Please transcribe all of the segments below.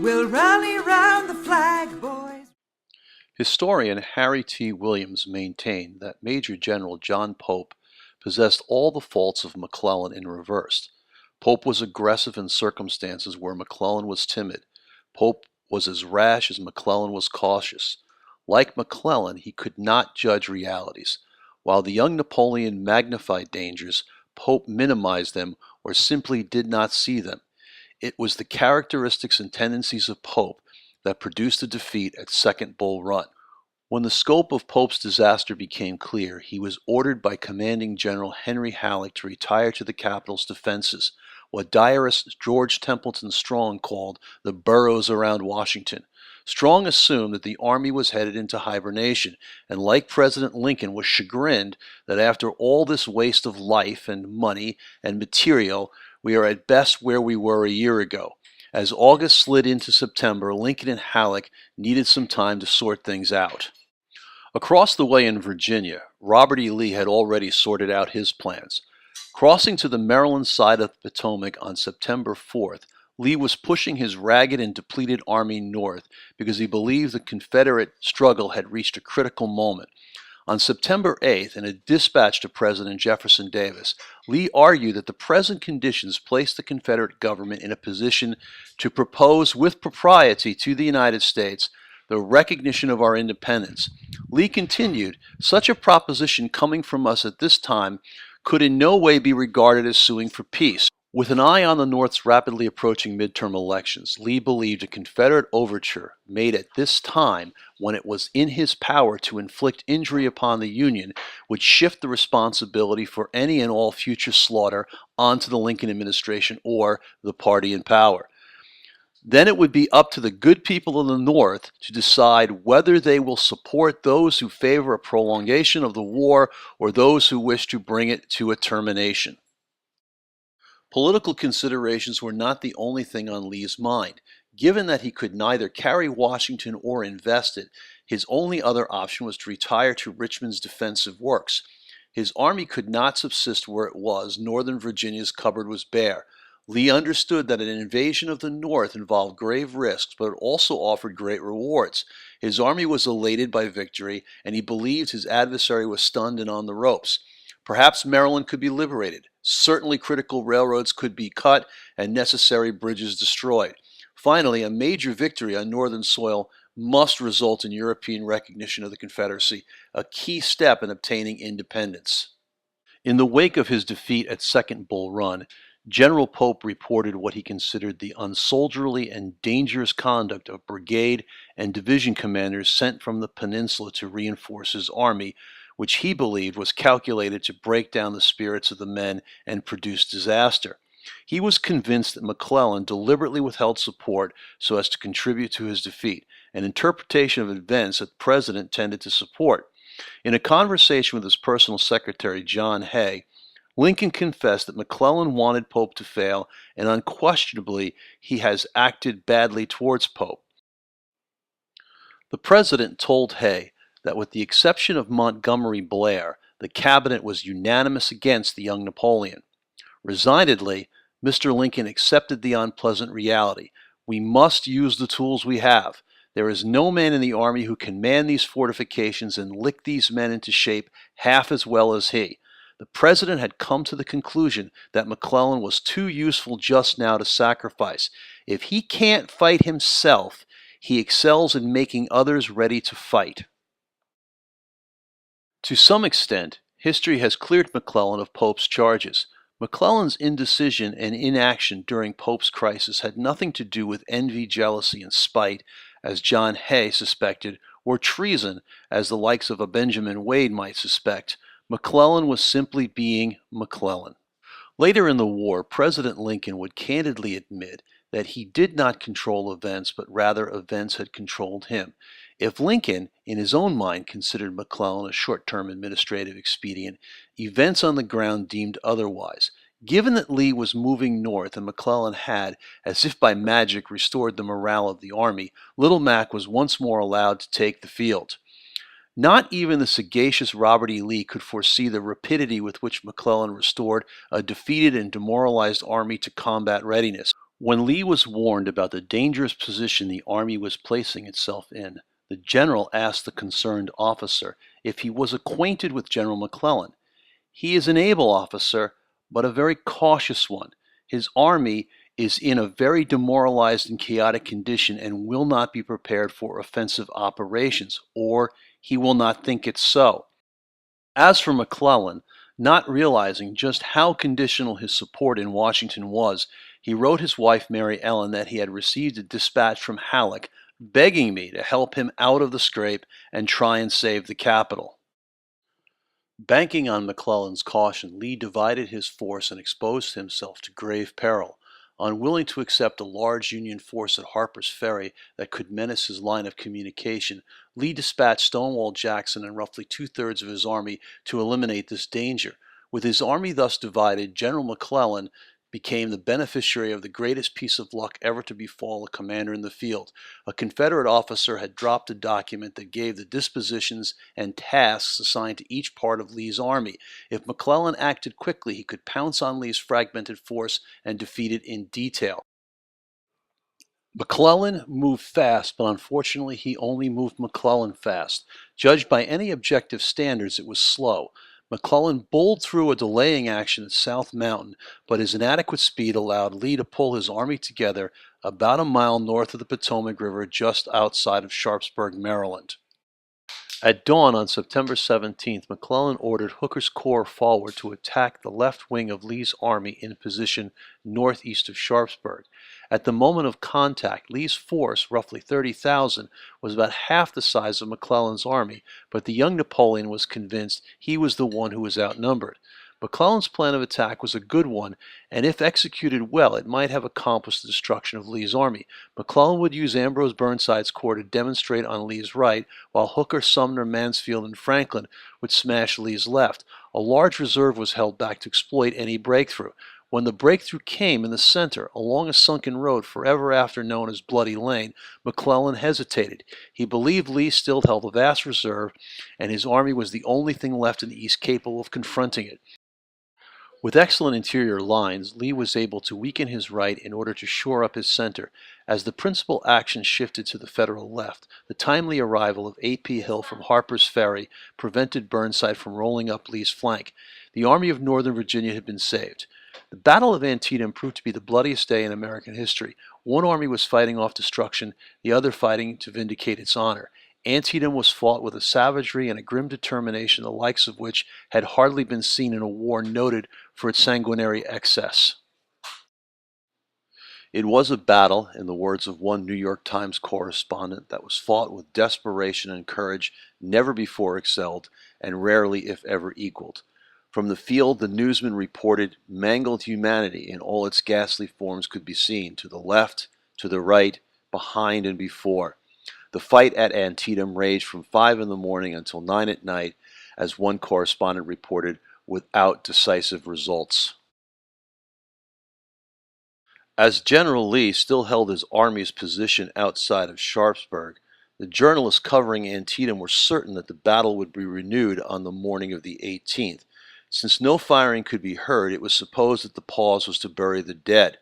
We'll rally round the flag, boys. Historian Harry T. Williams maintained that Major General John Pope possessed all the faults of McClellan in reverse. Pope was aggressive in circumstances where McClellan was timid. Pope was as rash as McClellan was cautious. Like McClellan, he could not judge realities. While the young Napoleon magnified dangers, Pope minimized them or simply did not see them. It was the characteristics and tendencies of Pope that produced the defeat at Second Bull Run. When the scope of Pope's disaster became clear, he was ordered by Commanding General Henry Halleck to retire to the capital's defenses, what diarist George Templeton Strong called the burrows around Washington. Strong assumed that the army was headed into hibernation, and like President Lincoln was chagrined that after all this waste of life and money and material, we are at best where we were a year ago. As August slid into September, Lincoln and Halleck needed some time to sort things out. Across the way in Virginia, Robert E. Lee had already sorted out his plans. Crossing to the Maryland side of the Potomac on September 4th, Lee was pushing his ragged and depleted army north because he believed the Confederate struggle had reached a critical moment. On September 8th, in a dispatch to President Jefferson Davis, Lee argued that the present conditions placed the Confederate government in a position to propose with propriety to the United States the recognition of our independence. Lee continued, such a proposition coming from us at this time could in no way be regarded as suing for peace. With an eye on the North's rapidly approaching midterm elections, Lee believed a Confederate overture made at this time, when it was in his power to inflict injury upon the Union, would shift the responsibility for any and all future slaughter onto the Lincoln administration or the party in power. Then it would be up to the good people of the North to decide whether they will support those who favor a prolongation of the war or those who wish to bring it to a termination. Political considerations were not the only thing on Lee's mind. Given that he could neither carry Washington or invest it, his only other option was to retire to Richmond's defensive works. His army could not subsist where it was. Northern Virginia's cupboard was bare. Lee understood that an invasion of the North involved grave risks, but it also offered great rewards. His army was elated by victory, and he believed his adversary was stunned and on the ropes. Perhaps Maryland could be liberated. Certainly critical railroads could be cut and necessary bridges destroyed. Finally, a major victory on Northern soil must result in European recognition of the Confederacy, a key step in obtaining independence. In the wake of his defeat at Second Bull Run, General Pope reported what he considered the unsoldierly and dangerous conduct of brigade and division commanders sent from the peninsula to reinforce his army, which he believed was calculated to break down the spirits of the men and produce disaster. He was convinced that McClellan deliberately withheld support so as to contribute to his defeat, an interpretation of events that the president tended to support. In a conversation with his personal secretary, John Hay, Lincoln confessed that McClellan wanted Pope to fail, and unquestionably he has acted badly towards Pope. The president told Hay that with the exception of Montgomery Blair, the cabinet was unanimous against the young Napoleon. Resignedly, Mr. Lincoln accepted the unpleasant reality. We must use the tools we have. There is no man in the army who can man these fortifications and lick these men into shape half as well as he. The president had come to the conclusion that McClellan was too useful just now to sacrifice. If he can't fight himself, he excels in making others ready to fight. To some extent, history has cleared McClellan of Pope's charges. McClellan's indecision and inaction during Pope's crisis had nothing to do with envy, jealousy, and spite, as John Hay suspected, or treason, as the likes of a Benjamin Wade might suspect. McClellan was simply being McClellan. Later in the war, President Lincoln would candidly admit that he did not control events, but rather events had controlled him. If Lincoln, in his own mind, considered McClellan a short-term administrative expedient, events on the ground deemed otherwise. Given that Lee was moving north and McClellan had, as if by magic, restored the morale of the army, Little Mac was once more allowed to take the field. Not even the sagacious Robert E. Lee could foresee the rapidity with which McClellan restored a defeated and demoralized army to combat readiness. When Lee was warned about the dangerous position the Army was placing itself in, the general asked the concerned officer if he was acquainted with General McClellan. "He is an able officer, but a very cautious one. His army is in a very demoralized and chaotic condition and will not be prepared for offensive operations, or he will not think it so." As for McClellan, not realizing just how conditional his support in Washington was, he wrote his wife Mary Ellen that he had received a dispatch from Halleck begging me to help him out of the scrape and try and save the capital. Banking on McClellan's caution, Lee divided his force and exposed himself to grave peril. Unwilling to accept a large Union force at Harper's Ferry that could menace his line of communication, Lee dispatched Stonewall Jackson and roughly two-thirds of his army to eliminate this danger. With his army thus divided, General McClellan became the beneficiary of the greatest piece of luck ever to befall a commander in the field. A Confederate officer had dropped a document that gave the dispositions and tasks assigned to each part of Lee's army. If McClellan acted quickly, he could pounce on Lee's fragmented force and defeat it in detail. McClellan moved fast, but unfortunately he only moved McClellan fast. Judged by any objective standards, it was slow. McClellan bowled through a delaying action at South Mountain, but his inadequate speed allowed Lee to pull his army together about a mile north of the Potomac River just outside of Sharpsburg, Maryland. At dawn on September 17th, McClellan ordered Hooker's corps forward to attack the left wing of Lee's army in position northeast of Sharpsburg. At the moment of contact, Lee's force, roughly 30,000, was about half the size of McClellan's army, but the young Napoleon was convinced he was the one who was outnumbered. McClellan's plan of attack was a good one, and if executed well, it might have accomplished the destruction of Lee's army. McClellan would use Ambrose Burnside's corps to demonstrate on Lee's right, while Hooker, Sumner, Mansfield, and Franklin would smash Lee's left. A large reserve was held back to exploit any breakthrough. When the breakthrough came in the center, along a sunken road forever after known as Bloody Lane, McClellan hesitated. He believed Lee still held a vast reserve, and his army was the only thing left in the East capable of confronting it. With excellent interior lines, Lee was able to weaken his right in order to shore up his center. As the principal action shifted to the Federal left, the timely arrival of A.P. Hill from Harper's Ferry prevented Burnside from rolling up Lee's flank. The Army of Northern Virginia had been saved. The Battle of Antietam proved to be the bloodiest day in American history. One army was fighting off destruction, the other fighting to vindicate its honor. Antietam was fought with a savagery and a grim determination the likes of which had hardly been seen in a war noted for its sanguinary excess. It was a battle, in the words of one New York Times correspondent, that was fought with desperation and courage never before excelled and rarely if ever equaled. From the field, the newsman reported mangled humanity in all its ghastly forms could be seen, to the left, to the right, behind and before. The fight at Antietam raged from 5 in the morning until 9 at night, as one correspondent reported, without decisive results. As General Lee still held his army's position outside of Sharpsburg, the journalists covering Antietam were certain that the battle would be renewed on the morning of the 18th. Since no firing could be heard, it was supposed that the pause was to bury the dead.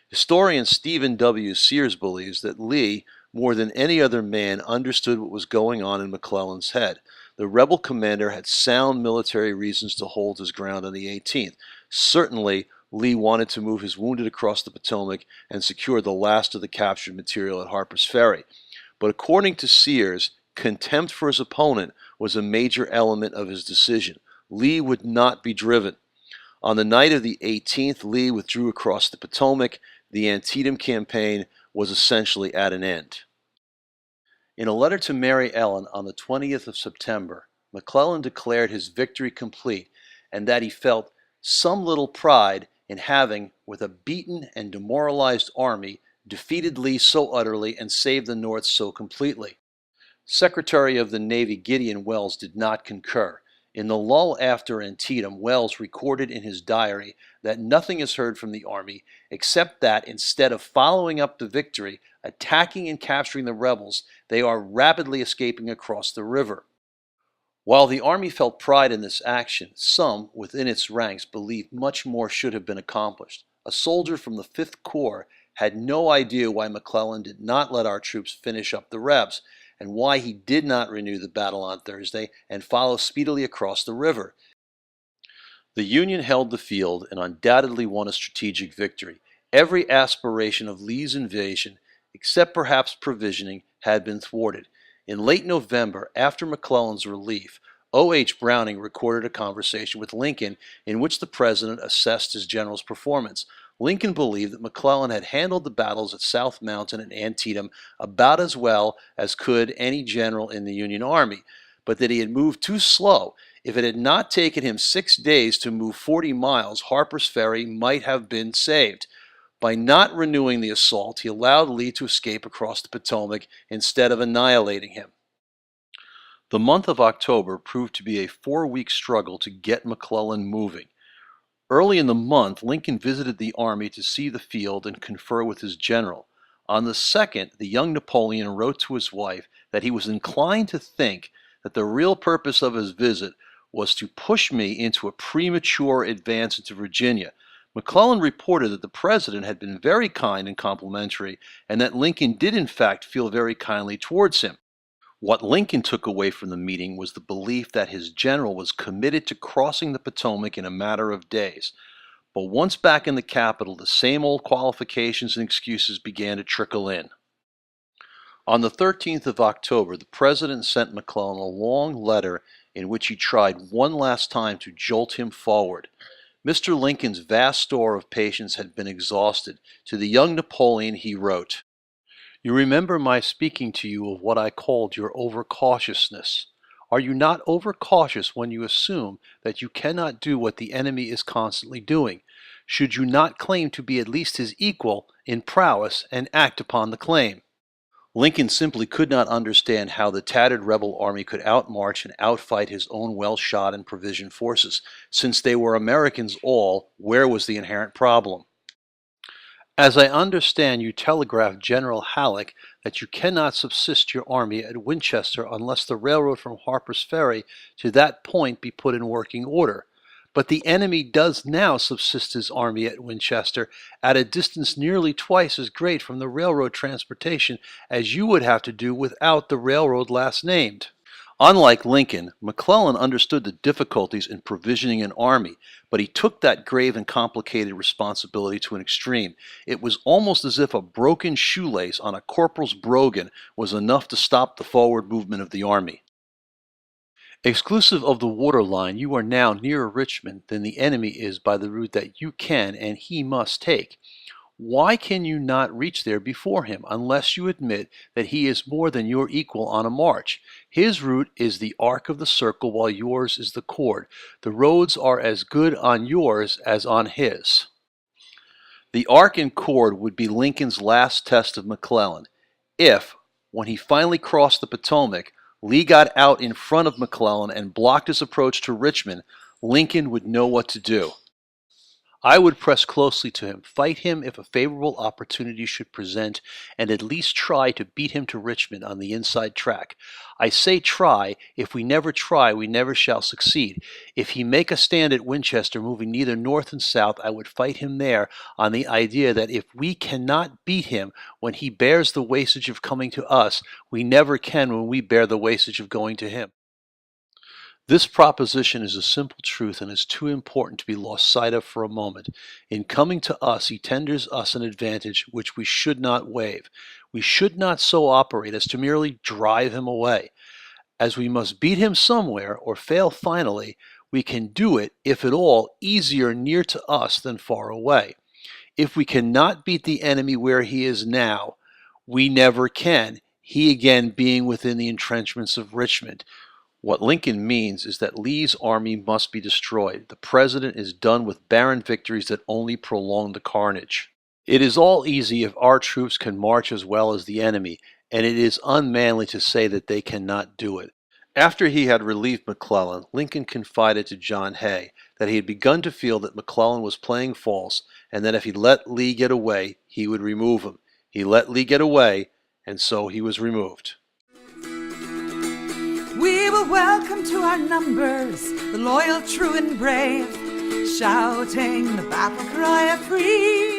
Historian Stephen W. Sears believes that Lee, more than any other man, understood what was going on in McClellan's head. The rebel commander had sound military reasons to hold his ground on the 18th. Certainly, Lee wanted to move his wounded across the Potomac and secure the last of the captured material at Harper's Ferry. But according to Sears, contempt for his opponent was a major element of his decision. Lee would not be driven. On the night of the 18th, Lee withdrew across the Potomac. The Antietam campaign was essentially at an end. In a letter to Mary Ellen on the 20th of September, McClellan declared his victory complete and that he felt some little pride in having, with a beaten and demoralized army, defeated Lee so utterly and saved the North so completely. Secretary of the Navy Gideon Welles did not concur. In the lull after Antietam, Welles recorded in his diary that nothing is heard from the army except that instead of following up the victory, attacking and capturing the rebels, they are rapidly escaping across the river. While the army felt pride in this action, some within its ranks believed much more should have been accomplished. A soldier from the 5th Corps had no idea why McClellan did not let our troops finish up the Rebs, and why he did not renew the battle on Thursday and follow speedily across the river. The Union held the field and undoubtedly won a strategic victory. Every aspiration of Lee's invasion, except perhaps provisioning, had been thwarted. In late November, after McClellan's relief, O.H. Browning recorded a conversation with Lincoln in which the president assessed his general's performance. Lincoln believed that McClellan had handled the battles at South Mountain and Antietam about as well as could any general in the Union Army, but that he had moved too slow. If it had not taken him 6 days to move 40 miles, Harper's Ferry might have been saved. By not renewing the assault, he allowed Lee to escape across the Potomac instead of annihilating him. The month of October proved to be a 4-week struggle to get McClellan moving. Early in the month, Lincoln visited the army to see the field and confer with his general. On the 2nd, the young Napoleon wrote to his wife that he was inclined to think that the real purpose of his visit was to push me into a premature advance into Virginia. McClellan reported that the president had been very kind and complimentary, and that Lincoln did in fact feel very kindly towards him. What Lincoln took away from the meeting was the belief that his general was committed to crossing the Potomac in a matter of days. But once back in the capital, the same old qualifications and excuses began to trickle in. On the 13th of October, the president sent McClellan a long letter in which he tried one last time to jolt him forward. Mr. Lincoln's vast store of patience had been exhausted. To the young Napoleon he wrote, "You remember my speaking to you of what I called your overcautiousness. Are you not overcautious when you assume that you cannot do what the enemy is constantly doing? Should you not claim to be at least his equal in prowess and act upon the claim?" Lincoln simply could not understand how the tattered rebel army could outmarch and outfight his own well-shod and provisioned forces. Since they were Americans all, where was the inherent problem? "As I understand, you telegraphed General Halleck that you cannot subsist your army at Winchester unless the railroad from Harper's Ferry to that point be put in working order. But the enemy does now subsist his army at Winchester at a distance nearly twice as great from the railroad transportation as you would have to do without the railroad last named." Unlike Lincoln, McClellan understood the difficulties in provisioning an army, but he took that grave and complicated responsibility to an extreme. It was almost as if a broken shoelace on a corporal's brogan was enough to stop the forward movement of the army. Exclusive of the water line, you are now nearer Richmond than the enemy is by the route that you can and he must take. Why can you not reach there before him, unless you admit that he is more than your equal on a march? His route is the arc of the circle, while yours is the chord. The roads are as good on yours as on his. The arc and chord would be Lincoln's last test of McClellan. If, when he finally crossed the Potomac, Lee got out in front of McClellan and blocked his approach to Richmond, Lincoln would know what to do. I would press closely to him, fight him if a favorable opportunity should present, and at least try to beat him to Richmond on the inside track. I say try. If we never try, we never shall succeed. If he make a stand at Winchester, moving neither north and south, I would fight him there on the idea that if we cannot beat him when he bears the wastage of coming to us, we never can when we bear the wastage of going to him. This proposition is a simple truth and is too important to be lost sight of for a moment. In coming to us, he tenders us an advantage which we should not waive. We should not so operate as to merely drive him away. As we must beat him somewhere, or fail finally, we can do it, if at all, easier near to us than far away. If we cannot beat the enemy where he is now, we never can, he again being within the entrenchments of Richmond. What Lincoln means is that Lee's army must be destroyed. The president is done with barren victories that only prolong the carnage. It is all easy if our troops can march as well as the enemy, and it is unmanly to say that they cannot do it. After he had relieved McClellan, Lincoln confided to John Hay that he had begun to feel that McClellan was playing false, and that if he let Lee get away, he would remove him. He let Lee get away, and so he was removed. We will welcome to our numbers the loyal, true, and brave, shouting the battle cry of freedom.